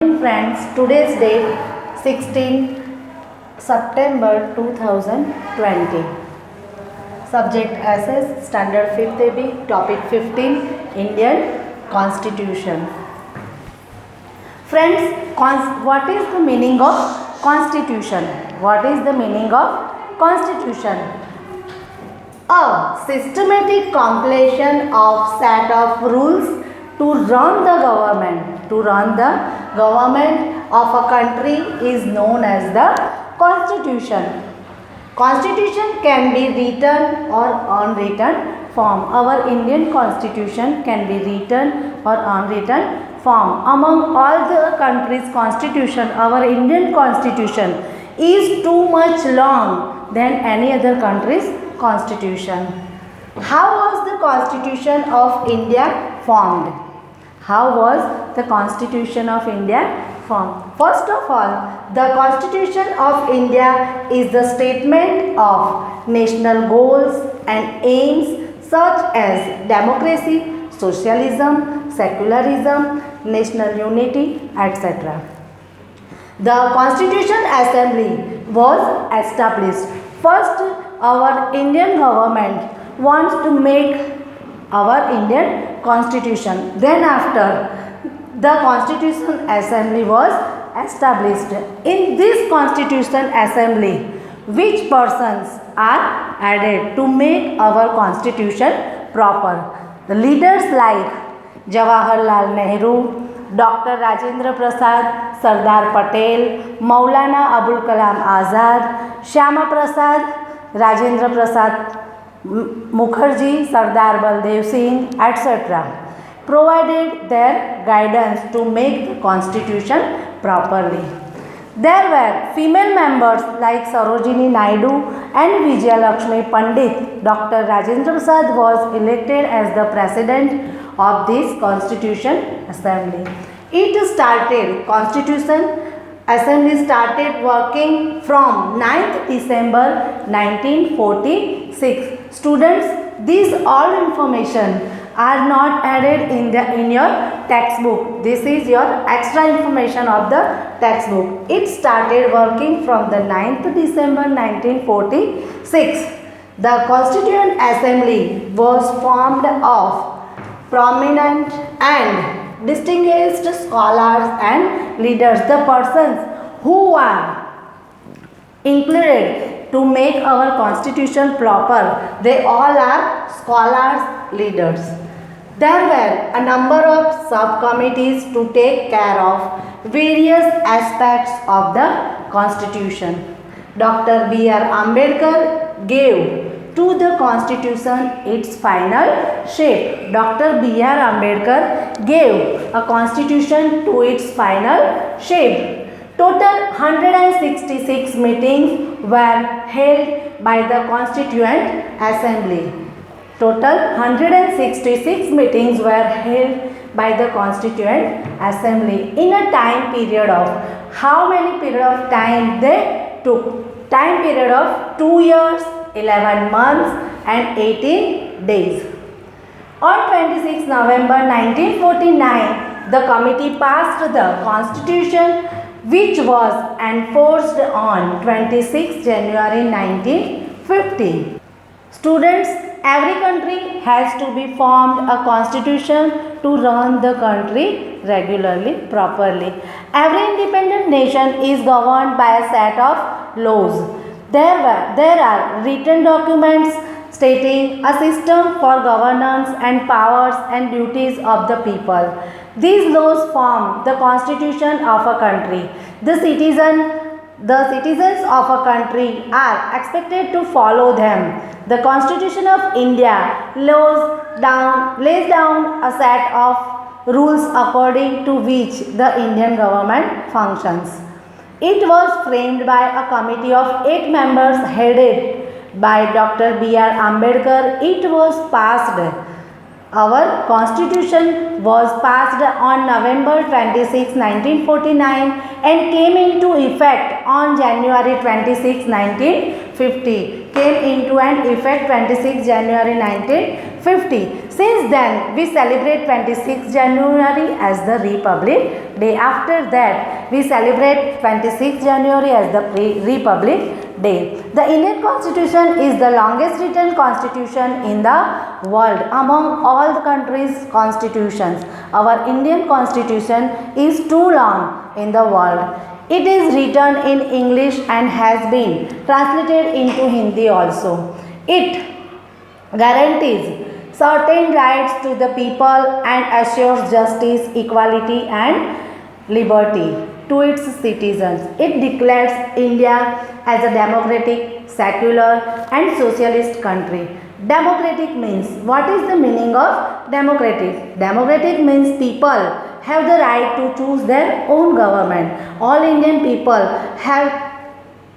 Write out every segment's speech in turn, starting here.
Friends, today's date 16 September 2020. Subject SS Standard 5th AB, Topic 15, Indian Constitution. Friends, what is the meaning of Constitution? What is the meaning of Constitution? A systematic compilation of set of rules to run the government of a country is known as the Constitution. Constitution can be written or unwritten form. Our Indian Constitution can be written or unwritten form. Among all the countries' constitution, our Indian Constitution is too much long than any other country's constitution. How was the Constitution of India formed? How was the Constitution of India formed? First of all, the Constitution of India is the statement of national goals and aims such as democracy, socialism, secularism, national unity, etc. The Constitution Assembly was established. First, our Indian government wants to make our Indian Constitution. Then after, the Constitution Assembly was established. In this Constitution Assembly, which persons are added to make our Constitution proper? The leaders like Jawaharlal Nehru, Dr. Rajendra Prasad, Sardar Patel, Maulana Abul Kalam Azad, Shyama Prasad, Rajendra Prasad Mukherjee, Sardar Baldev Singh, etc. provided their guidance to make the Constitution properly. There were female members like Sarojini Naidu and Vijaya Lakshmi Pandit. Dr. Rajendra Prasad was elected as the president of this Constitution Assembly. Constitution Assembly started working from 9th December 1946. Students, these all information are not added in your textbook. This is your extra information of the textbook. It started working from the 9th December 1946. The Constituent Assembly was formed of prominent and distinguished scholars and leaders, the persons who are included to make our Constitution proper. They all are scholars, leaders. There were a number of subcommittees to take care of various aspects of the Constitution. Dr. B.R. Ambedkar gave to the Constitution its final shape. Dr. B.R. Ambedkar gave a Constitution to its final shape. Total 166 meetings were held by the Constituent Assembly. Total 166 meetings were held by the Constituent Assembly in a time period of how many period of time they took? Time period of 2 years, 11 months and 18 days. On 26 November 1949, the committee passed the Constitution, which was enforced on 26 January 1950. Students, every country has to be formed a constitution to run the country regularly, properly. Every independent nation is governed by a set of laws. There are written documents stating a system for governance and powers and duties of the people. These laws form the constitution of a country. The citizens of a country are expected to follow them. The Constitution of India lays down a set of rules according to which the Indian government functions. It was framed by a committee of 8 members headed by Dr. B.R. Ambedkar. It was passed. Our Constitution was passed on November 26, 1949 and came into effect on January 26, 1950. Came into an effect 26 January 1950. Since then, we celebrate 26th January as the Republic Day. After that, we celebrate 26th January as the Republic Day. The Indian Constitution is the longest written constitution in the world among all the countries' constitutions. Our Indian Constitution is too long in the world. It is written in English and has been translated into Hindi also. It guarantees certain rights to the people and assures justice, equality and liberty to its citizens. It declares India as a democratic, secular and socialist country. Democratic means, what is the meaning of democratic? Democratic means people have the right to choose their own government. All Indian people have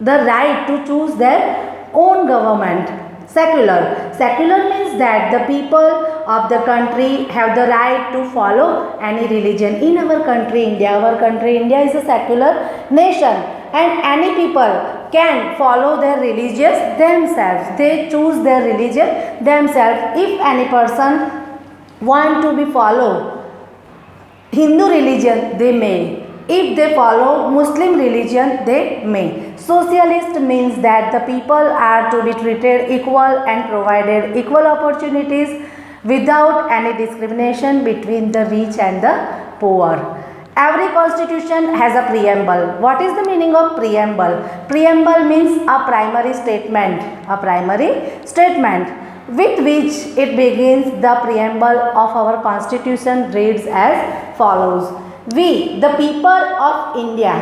the right to choose their own government. Secular. Secular means that the people of the country have the right to follow any religion. In our country India is a secular nation and any people can follow their religious themselves. They choose their religion themselves. If any person want to be follow Hindu religion, they may. If they follow Muslim religion, they may. Socialist means that the people are to be treated equal and provided equal opportunities without any discrimination between the rich and the poor. Every constitution has a preamble. What is the meaning of preamble? Preamble means a primary statement. A primary statement with which it begins. The preamble of our constitution reads as follows. We, the people of India,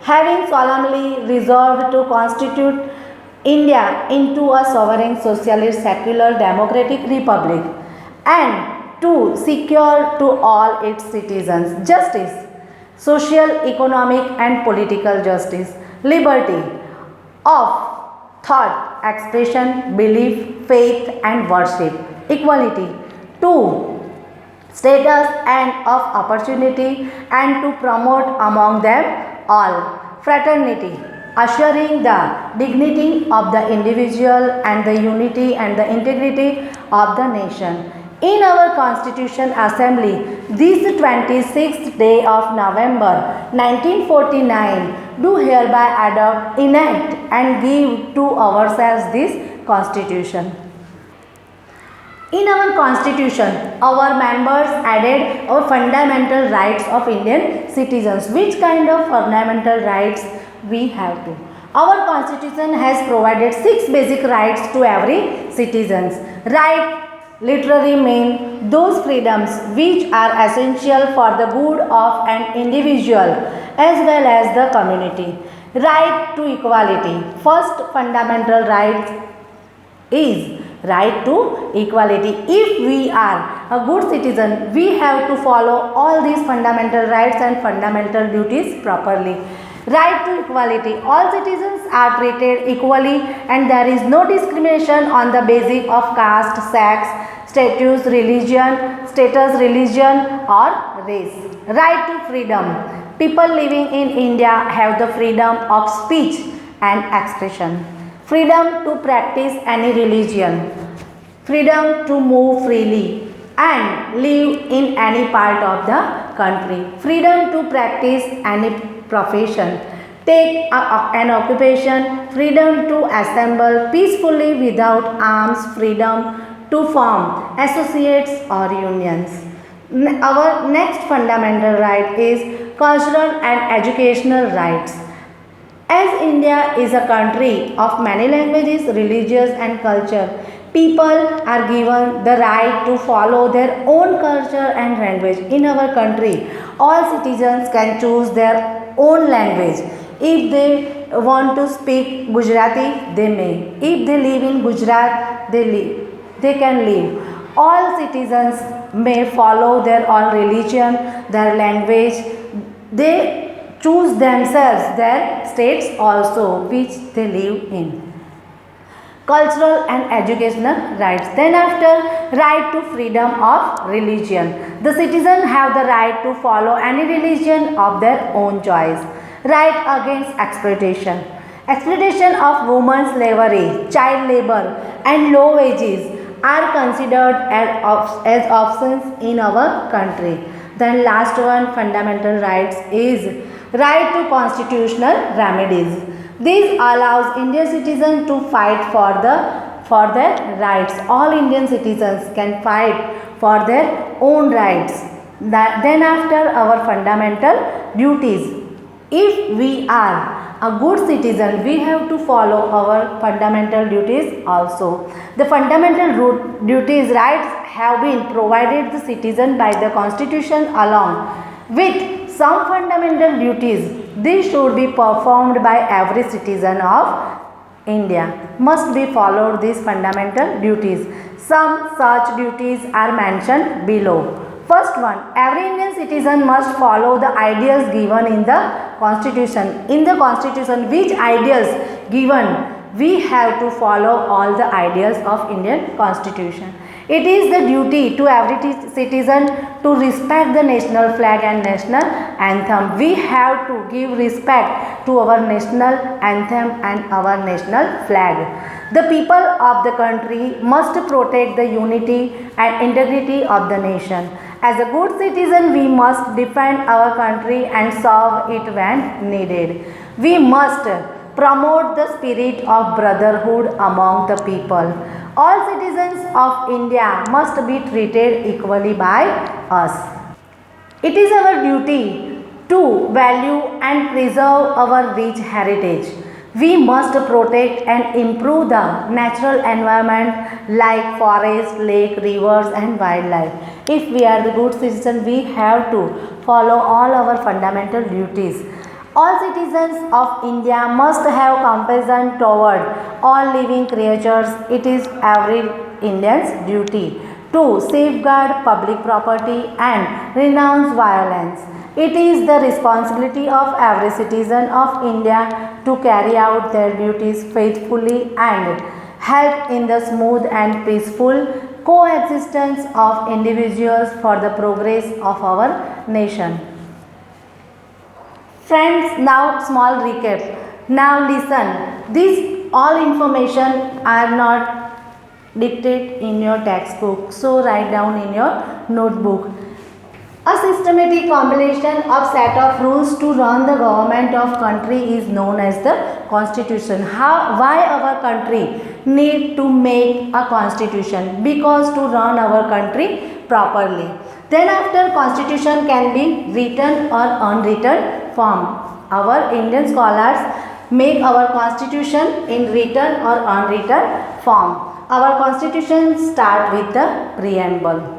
having solemnly resolved to constitute India into a sovereign, socialist, secular, democratic republic, and to secure to all its citizens justice, social, economic, and political justice, liberty of thought, expression, belief, faith, and worship, equality, to status and of opportunity and to promote among them all fraternity, assuring the dignity of the individual and the unity and the integrity of the nation. In our Constitution Assembly, this 26th day of November 1949, do hereby adopt, enact and give to ourselves this Constitution. In our Constitution, our members added our fundamental rights of Indian citizens. Which kind of fundamental rights we have to? Our Constitution has provided 6 basic rights to every citizens. Right literally mean those freedoms which are essential for the good of an individual as well as the community. Right to equality. First fundamental right is right to equality. If we are a good citizen, we have to follow all these fundamental rights and fundamental duties properly. Right to equality. All citizens are treated equally and there is no discrimination on the basis of caste, sex, status, religion or race. Right to freedom. People living in India have the freedom of speech and expression. Freedom to practice any religion, freedom to move freely and live in any part of the country, freedom to practice any profession, take an occupation, freedom to assemble peacefully without arms, freedom to form associates or unions. Our next fundamental right is cultural and educational rights. As India is a country of many languages, religions and culture, people are given the right to follow their own culture and language. In our country, all citizens can choose their own language. If they want to speak Gujarati, they may. If they live in Gujarat, they can live. All citizens may follow their own religion, their language. They choose themselves their states also which they live in. Cultural and educational rights. Then after, right to freedom of religion. The citizen have the right to follow any religion of their own choice. Right against exploitation. Exploitation of women's slavery, child labor and low wages are considered as options in our country. Then last one, fundamental rights, is right to constitutional remedies. This allows Indian citizens to fight for their rights. All Indian citizens can fight for their own rights. Then after, our fundamental duties. If we are a good citizen, we have to follow our fundamental duties also. The fundamental duties rights have been provided the citizen by the constitution along with some fundamental duties. These should be performed by every citizen of India. Must be followed these fundamental duties. Some such duties are mentioned below. First one, every Indian citizen must follow the ideas given in the constitution. In the constitution, which ideas given? We have to follow all the ideas of Indian constitution. It is the duty to every citizen to respect the national flag and national anthem. We have to give respect to our national anthem and our national flag. The people of the country must protect the unity and integrity of the nation. As a good citizen, we must defend our country and serve it when needed. We must promote the spirit of brotherhood among the people. All citizens of India must be treated equally by us. It is our duty to value and preserve our rich heritage. We must protect and improve the natural environment like forest, lake, rivers and wildlife. If we are the good citizen, we have to follow all our fundamental duties. All citizens of India must have compassion toward all living creatures. It is every Indian's duty to safeguard public property and renounce violence. It is the responsibility of every citizen of India to carry out their duties faithfully and help in the smooth and peaceful coexistence of individuals for the progress of our nation. Friends, now small recap. Now listen, these all information are not dictated in your textbook, so write down in your notebook. A systematic combination of set of rules to run the government of country is known as the constitution. Why our country need to make a constitution? Because to run our country properly. Then after, constitution can be written or unwritten form. Our Indian scholars make our constitution in written or unwritten form. Our constitution start with the preamble.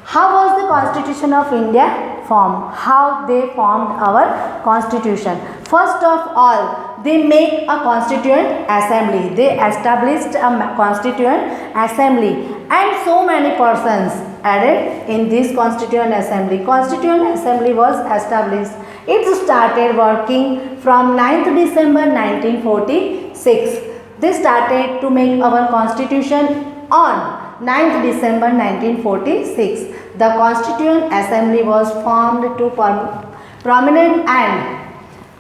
How was the Constitution of India formed? How they formed our constitution? First of all, they make a constituent assembly. They established a constituent assembly and so many persons added in this constituent assembly. Constituent assembly was established. It started working from 9th December 1946. They started to make our constitution on 9th December 1946. The Constituent Assembly was formed to prominent and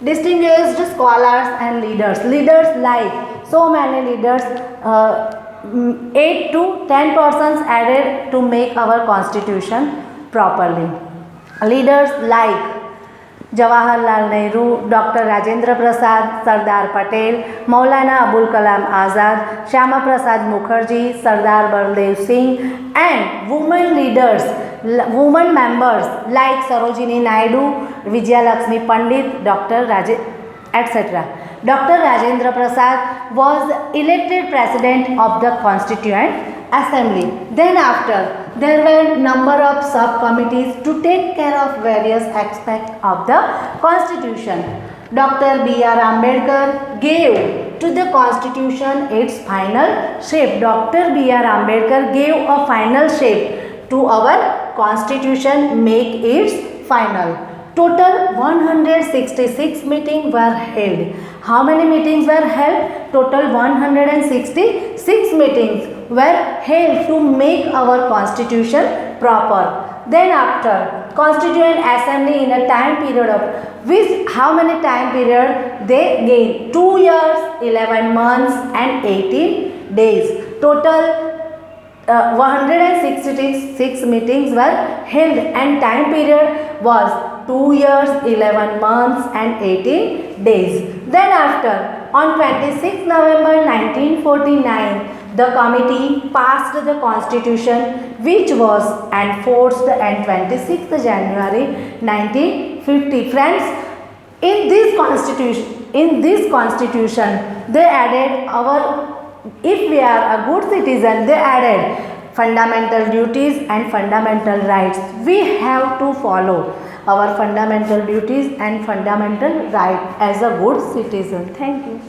distinguished scholars and leaders. Leaders like so many leaders, 8 to 10 persons added to make our constitution properly. Leaders like Jawaharlal Nehru, Dr. Rajendra Prasad, Sardar Patel, Maulana Abul Kalam Azad, Shyama Prasad Mukherjee, Sardar Baldev Singh, and women leaders, women members like Sarojini Naidu, Vijaya Lakshmi Pandit, etc. Dr. Rajendra Prasad was elected president of the Constituent Assembly. Then after, there were number of subcommittees to take care of various aspects of the constitution. Dr. B.R. Ambedkar gave to the constitution its final shape. Dr. B.R. Ambedkar gave a final shape to our constitution, make its final. Total 166 meetings were held. How many meetings were held? Total 166 meetings were held to make our constitution proper. Then after, Constituent Assembly in a time period of which, how many time period they gave? 2 years, 11 months and 18 days. Total 166 meetings were held and time period was 2 years, 11 months and 18 days. Then after, on 26 November 1949, the committee passed the constitution which was enforced on 26th January 1950. Friends, in this constitution, they added our, if we are a good citizen, they added fundamental duties and fundamental rights. We have to follow our fundamental duties and fundamental rights as a good citizen. Thank you.